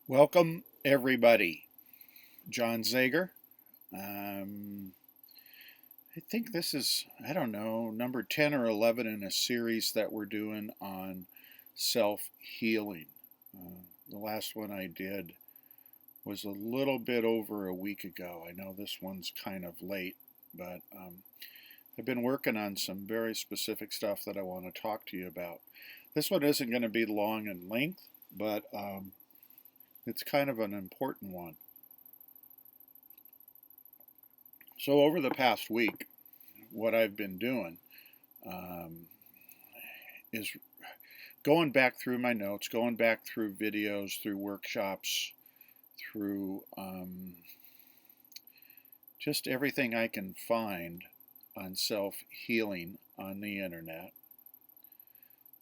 Welcome, everybody. John Zager. Um, I think this is, I don't know, number 10 or 11 in a series that we're doing on self healing. The last one I did was a little bit over a week ago. I know this one's kind of late, but I've been working on some very specific stuff that I want to talk to you about. This one isn't going to be long in length, but it's kind of an important one. So, over the past week, what I've been doing um, is going back through my notes, going back through videos, through workshops, through just everything I can find on self healing on the internet.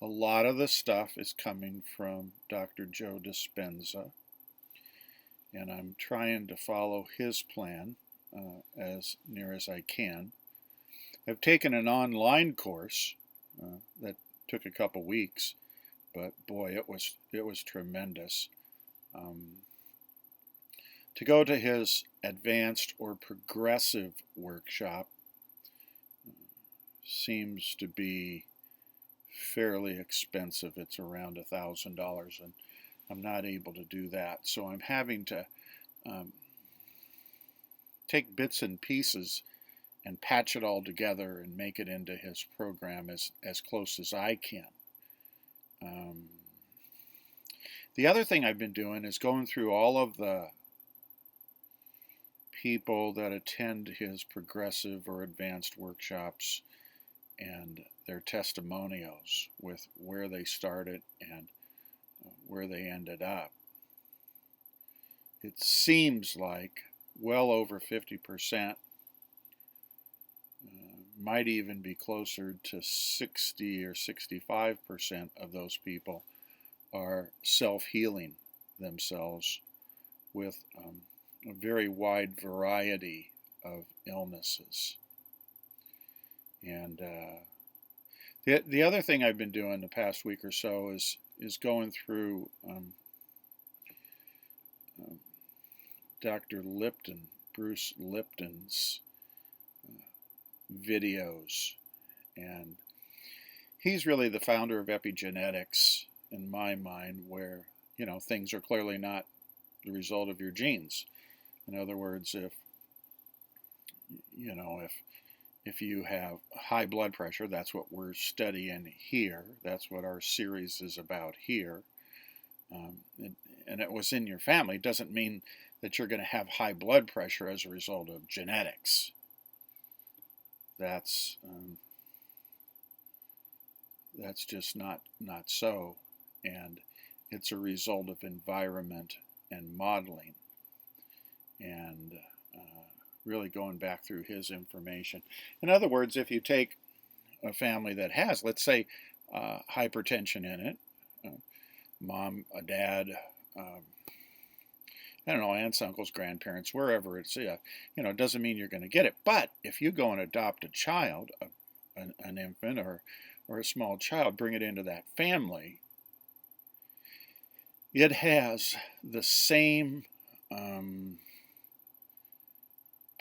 A lot of the stuff is coming from Dr. Joe Dispenza, and I'm trying to follow his plan as near as I can. I've taken an online course that took a couple weeks, but boy, it was tremendous. Um, to go to his advanced or progressive workshop seems to be fairly expensive. It's around $1,000, and I'm not able to do that. So I'm having to um, take bits and pieces and patch it all together and make it into his program as close as I can. Um, the other thing I've been doing is going through all of the people that attend his progressive or advanced workshops and their testimonials with where they started and where they ended up. It seems like well over 50%, might even be closer to 60 or 65% of those people are self-healing themselves with a very wide variety of illnesses. And the other thing I've been doing the past week or so is going through Dr. Lipton, Bruce Lipton's videos, and he's really the founder of epigenetics in my mind, where things are clearly not the result of your genes. In other words, if you have high blood pressure, that's what we're studying here. That's what our series is about here. And it was in your family. It doesn't mean that you're going to have high blood pressure as a result of genetics. That's just not so, and it's a result of environment and modeling, and really going back through his information. In other words, if you take a family that has, let's say, hypertension in it, mom, a dad, I don't know, aunts, uncles, grandparents, wherever it's, it doesn't mean you're going to get it. But if you go and adopt a child, an infant or a small child, bring it into that family, it has the same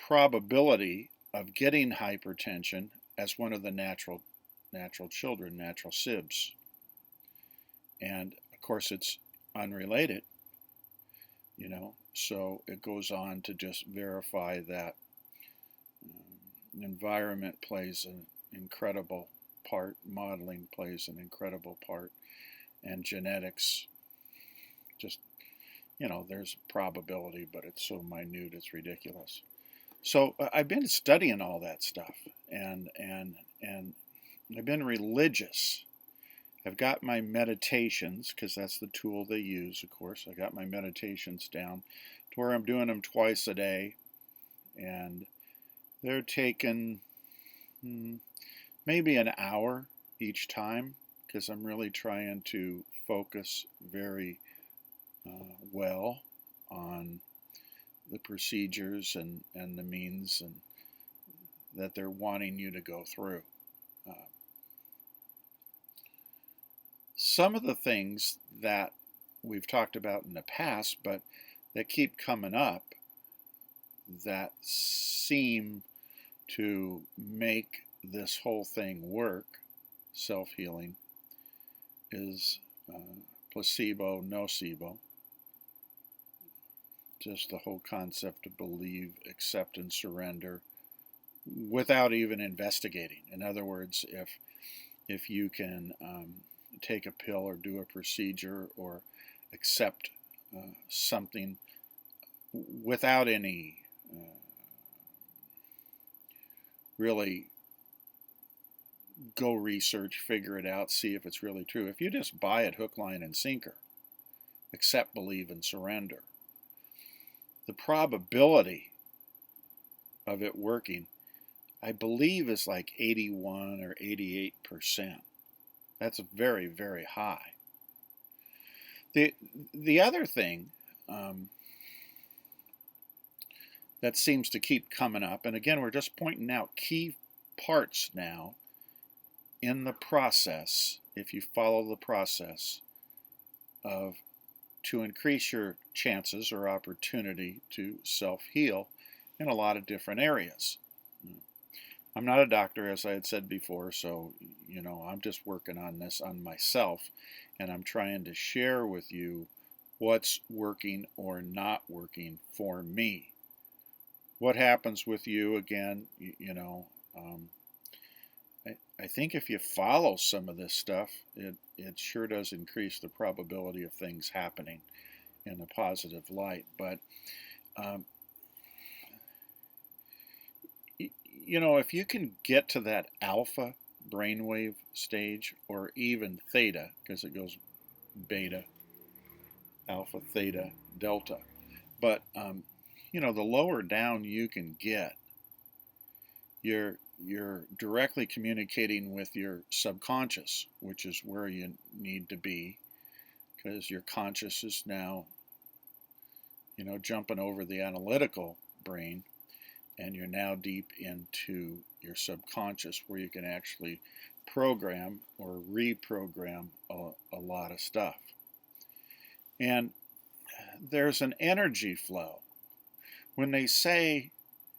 probability of getting hypertension as one of the natural children, natural sibs. And of course, it's unrelated, so it goes on to just verify that environment plays an incredible part, modeling plays an incredible part, and genetics just, there's probability, but it's so minute it's ridiculous. So I've been studying all that stuff, and I've been religious. I've got my meditations, because that's the tool they use, of course. I got my meditations down to where I'm doing them twice a day, and they're taking maybe an hour each time, because I'm really trying to focus very well on the procedures and the means and that they're wanting you to go through. Some of the things that we've talked about in the past, but that keep coming up that seem to make this whole thing work, self-healing, is placebo, nocebo. Just the whole concept of believe, accept, and surrender without even investigating. In other words, if you can take a pill or do a procedure or accept something without any really go research, figure it out, see if it's really true. If you just buy it hook, line, and sinker, accept, believe, and surrender, the probability of it working, I believe, is like 81 or 88%. That's very, very high. The other thing that seems to keep coming up, and again, we're just pointing out key parts now in the process, if you follow the process of to increase your chances or opportunity to self-heal in a lot of different areas. I'm not a doctor, as I had said before, so I'm just working on this on myself, and I'm trying to share with you what's working or not working for me. What happens with you, again, I think if you follow some of this stuff, it sure does increase the probability of things happening in a positive light. But if you can get to that alpha brainwave stage, or even theta, because it goes beta, alpha, theta, delta, but the lower down you can get, you're directly communicating with your subconscious, which is where you need to be, because your conscious is now jumping over the analytical brain, and you're now deep into your subconscious, where you can actually program or reprogram a lot of stuff. And there's an energy flow. When they say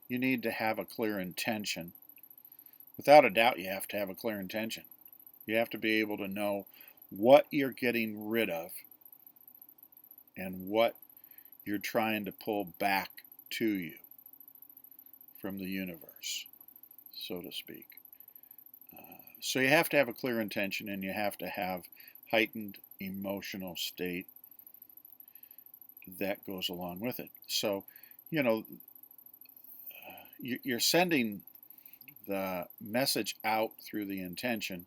you need to have a clear intention, without a doubt you have to have a clear intention. You have to be able to know what you're getting rid of and what you're trying to pull back to you from the universe, so to speak. So you have to have a clear intention, and you have to have heightened emotional state that goes along with it. So, you're sending the message out through the intention,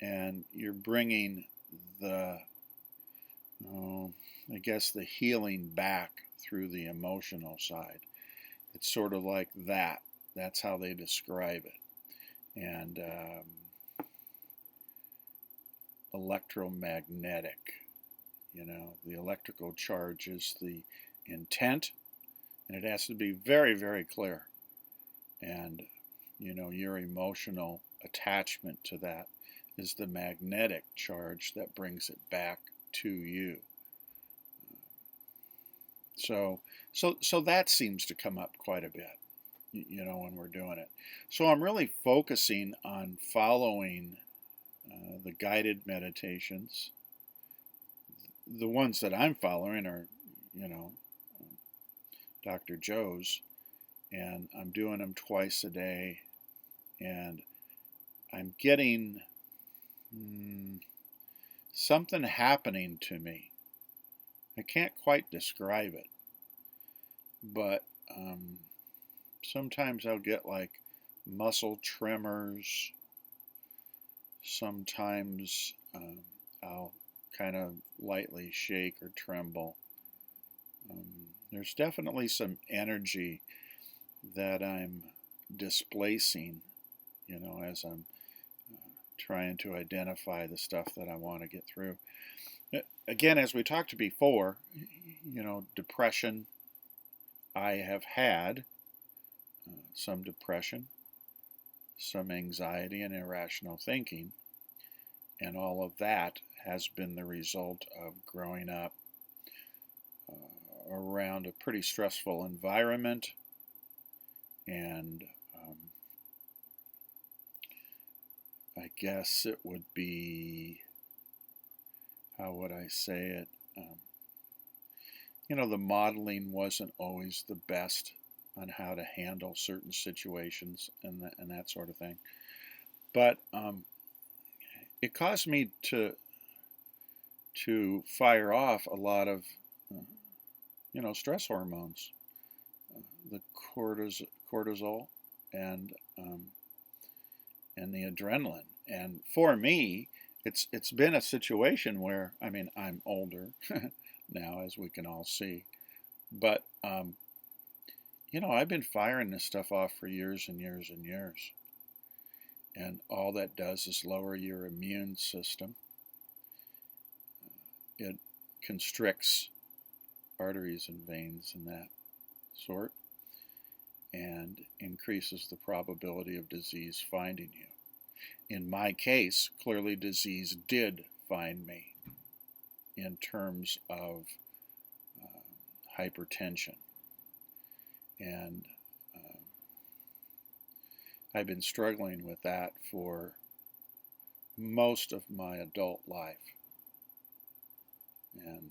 and you're bringing the healing back through the emotional side. It's sort of like that. That's how they describe it. And electromagnetic, the electrical charge is the intent, and it has to be very, very clear. And your emotional attachment to that is the magnetic charge that brings it back to you. So that seems to come up quite a bit, when we're doing it. So I'm really focusing on following the guided meditations. The ones that I'm following are, Dr. Joe's, and I'm doing them twice a day, and I'm getting something happening to me. I can't quite describe it, but sometimes I'll get like muscle tremors. Sometimes I'll kind of lightly shake or tremble. There's definitely some energy that I'm displacing, as I'm trying to identify the stuff that I want to get through. Again, as we talked before, depression, I have had some depression, some anxiety and irrational thinking, and all of that has been the result of growing up around a pretty stressful environment, and I guess it would be, how would I say it? The modeling wasn't always the best on how to handle certain situations and that sort of thing. But it caused me to fire off a lot of stress hormones, the cortisol and the adrenaline. And for me, it's been a situation where, I mean, I'm older now, as we can all see, but I've been firing this stuff off for years and years and years, and all that does is lower your immune system. It constricts arteries and veins and that sort, and increases the probability of disease finding you. In my case, clearly disease did find me in terms of hypertension. And I've been struggling with that for most of my adult life. And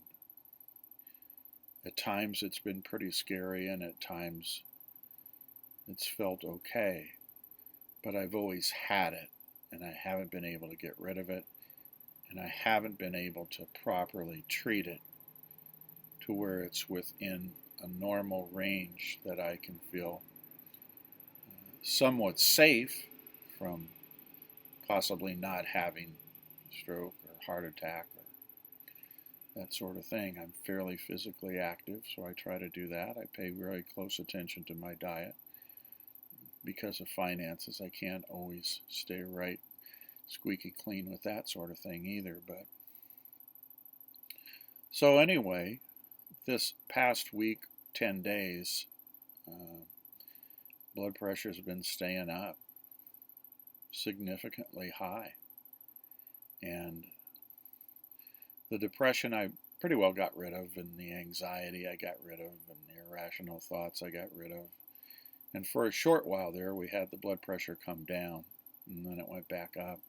at times it's been pretty scary, and at times it's felt okay. But I've always had it, and I haven't been able to get rid of it, and I haven't been able to properly treat it to where it's within a normal range that I can feel somewhat safe from possibly not having a stroke or heart attack or that sort of thing. I'm fairly physically active, so I try to do that. I pay very close attention to my diet. Because of finances, I can't always stay right squeaky clean with that sort of thing either. But so anyway, this past week, 10 days, blood pressure has been staying up significantly high. And the depression I pretty well got rid of, and the anxiety I got rid of, and the irrational thoughts I got rid of. And for a short while there, we had the blood pressure come down, and then it went back up.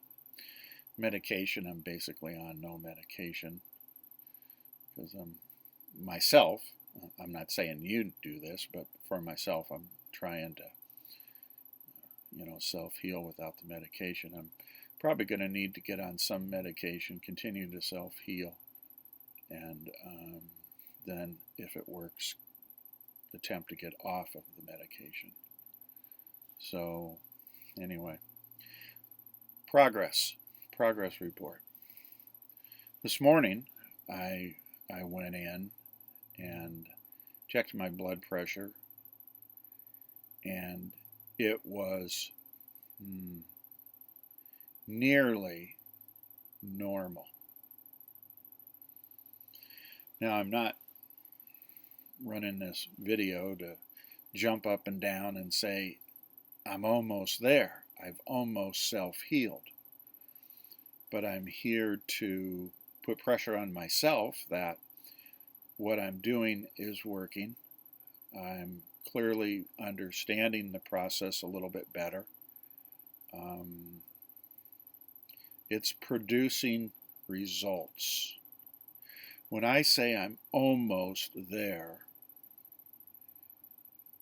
Medication, I'm basically on no medication, because myself, I'm not saying you do this, but for myself, I'm trying to, self-heal without the medication. I'm probably going to need to get on some medication, continue to self-heal, and then, if it works, attempt to get off of the medication. So, anyway, progress report. This morning, I went in and checked my blood pressure, and it was nearly normal. Now, I'm not running this video to jump up and down and say, I'm almost there. I've almost self-healed. But I'm here to put pressure on myself that what I'm doing is working. I'm clearly understanding the process a little bit better. It's producing results. When I say I'm almost there,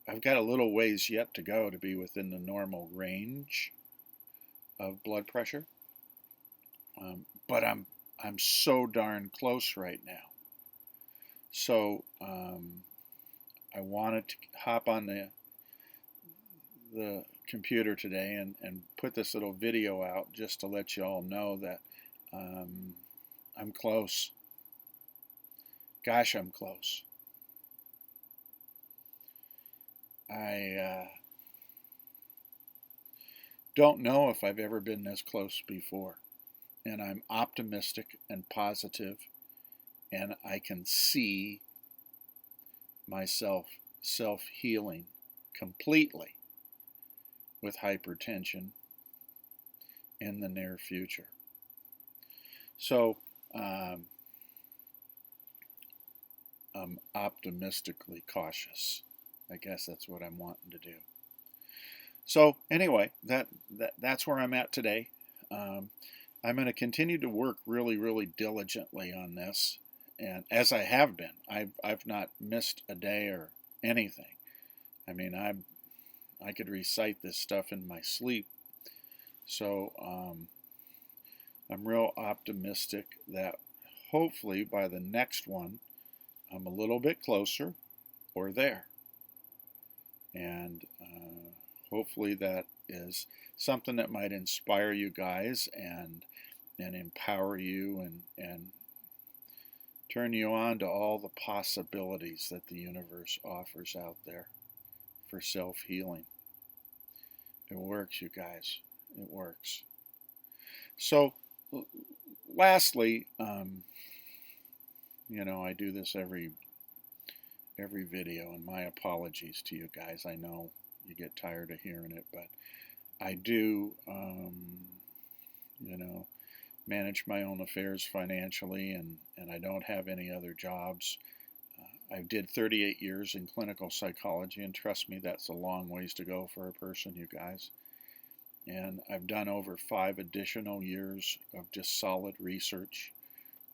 I've got a little ways yet to go to be within the normal range of blood pressure, but I'm so darn close right now. So I wanted to hop on the computer today and put this little video out just to let you all know that I'm close. Gosh, I'm close. I don't know if I've ever been this close before. And I'm optimistic and positive, and I can see myself self-healing completely with hypertension in the near future. So um, I'm optimistically cautious. I guess that's what I'm wanting to do. So anyway, that's where I'm at today. Um, I'm going to continue to work really, really diligently on this, and as I have been, I've not missed a day or anything. I mean, I could recite this stuff in my sleep. So I'm real optimistic that hopefully by the next one, I'm a little bit closer or there. And hopefully that is something that might inspire you guys and empower you and turn you on to all the possibilities that the universe offers out there for self-healing. It works, you guys. It works. So, lastly, I do this every video, and my apologies to you guys. I know you get tired of hearing it, but I do, you know, manage my own affairs financially, and I don't have any other jobs. I did 38 years in clinical psychology, and trust me, that's a long ways to go for a person, you guys. And I've done over 5 additional years of just solid research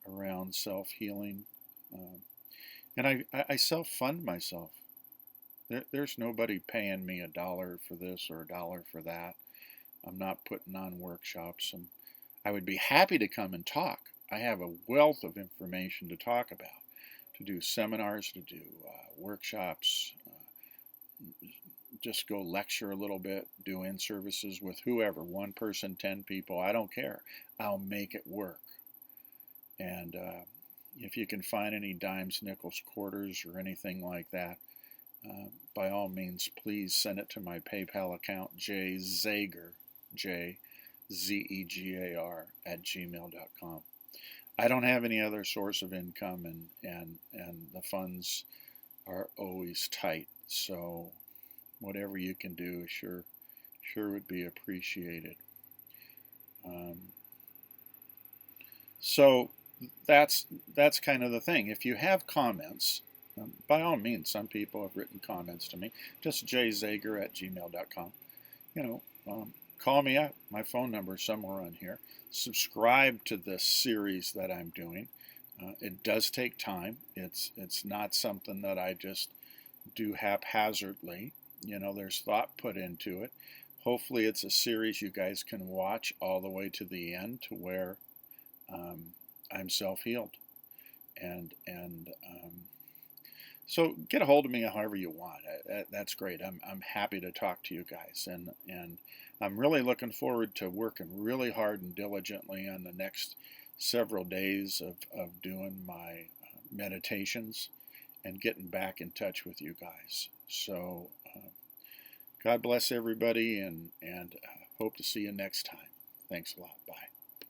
around self-healing. And I self-fund myself. There's nobody paying me $1 for this or $1 for that. I'm not putting on workshops. I would be happy to come and talk. I have a wealth of information to talk about, to do seminars, to do workshops, just go lecture a little bit, do in-services with whoever, 1 person, 10 people, I don't care. I'll make it work. And if you can find any dimes, nickels, quarters, or anything like that, by all means, please send it to my PayPal account, jzegar, Zegar, at gmail.com. I don't have any other source of income, and the funds are always tight. So whatever you can do sure would be appreciated. So that's kind of the thing. If you have comments, by all means, some people have written comments to me. Just jzager at gmail.com. Call me up. My phone number is somewhere on here. Subscribe to this series that I'm doing. It does take time. It's not something that I just do haphazardly. There's thought put into it. Hopefully it's a series you guys can watch all the way to the end, to where I'm self-healed. And so get a hold of me however you want. That's great. I'm happy to talk to you guys, and I'm really looking forward to working really hard and diligently on the next several days of doing my meditations and getting back in touch with you guys. So God bless everybody, and hope to see you next time. Thanks a lot. Bye.